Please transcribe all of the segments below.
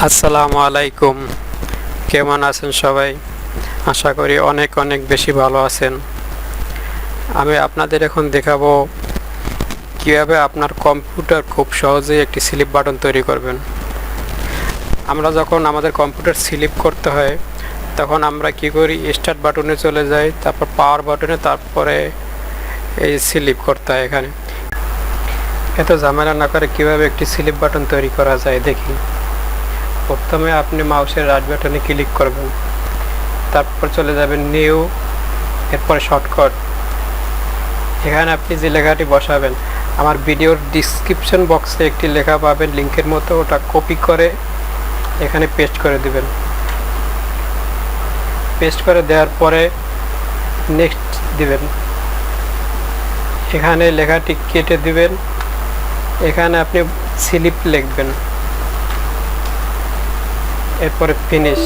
আসসালামু আলাইকুম। কেমন আছেন সবাই? আশা করি অনেক অনেক বেশি ভালো আছেন। আমি আপনাদের এখন দেখাবো কিভাবে আপনার কম্পিউটার খুব সহজেই একটি স্লিপ বাটন তৈরি করবেন। আমরা যখন আমাদের কম্পিউটার স্লিপ করতে হয় তখন আমরা কি করি, স্টার্ট বাটনে চলে যাই, তারপর পাওয়ার বাটনে, তারপরে এই স্লিপ করতে হয়। এখানে এত ঝামেলা না করে কিভাবে একটি স্লিপ বাটন তৈরি করা যায় দেখি। প্রথমে আপনি মাউসের রাইট বাটনে ক্লিক করবেন, তারপর চলে যাবেন নিউ, এরপরে শর্টকাট। এখানে আপনি যে লেখাটি বসাবেন, আমার ভিডিওর ডিসক্রিপশন বক্সে একটি লেখা পাবেন লিঙ্কের মতো, ওটা কপি করে এখানে পেস্ট করে দিবেন। পেস্ট করে দেওয়ার পরে নেক্সট দিবেন। এখানে লেখাটি কেটে দিবেন, এখানে আপনি স্লিপ লিখবেন, এরপরে ফিনিশ।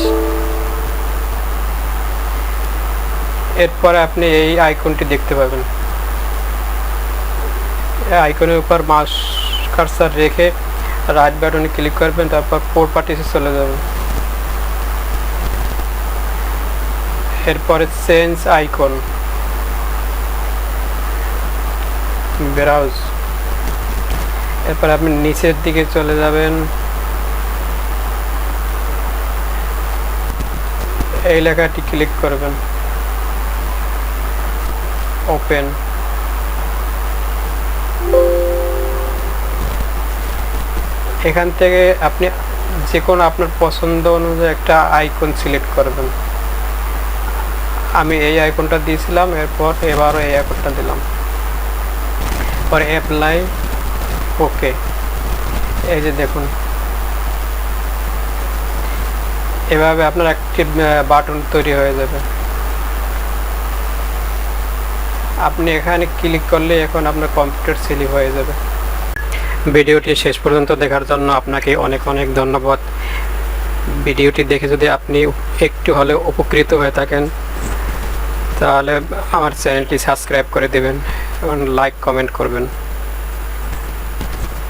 এরপরে আপনি এই আইকনটি দেখতে পাবেন। এই আইকনের উপর মাউস কার্সার রেখে রাইট বাটনে ক্লিক করবেন, তারপর প্রপার্টিসে চলে যাবেন। এরপরে চেঞ্জ আইকন, ব্রাউজ। এরপর আপনি নিচের দিকে চলে যাবেন, এই লেখাটি ক্লিক করবেন, ওপেন। এখান থেকে আপনি যে কোনো আপনার পছন্দ অনুযায়ী একটা আইকন সিলেক্ট করবেন। আমি এই আইকনটা দিয়েছিলাম, এবারও এই আইকনটা দিলাম, পরে অ্যাপ্লাই, ওকে। এই যে দেখুন, এভাবে আপনার একটি বাটন তৈরি হয়ে যাবে। আপনি এখানে ক্লিক করলে এখন আপনার কম্পিউটার স্লিপ হয়ে যাবে। ভিডিওটি শেষ পর্যন্ত দেখার জন্য আপনাকে অনেক অনেক ধন্যবাদ। ভিডিওটি দেখে যদি আপনি একটু হলেও উপকৃত হয়ে থাকেন তাহলে আমার চ্যানেলটি সাবস্ক্রাইব করে দেবেন এবং লাইক কমেন্ট করবেন।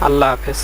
আল্লাহ হাফেজ।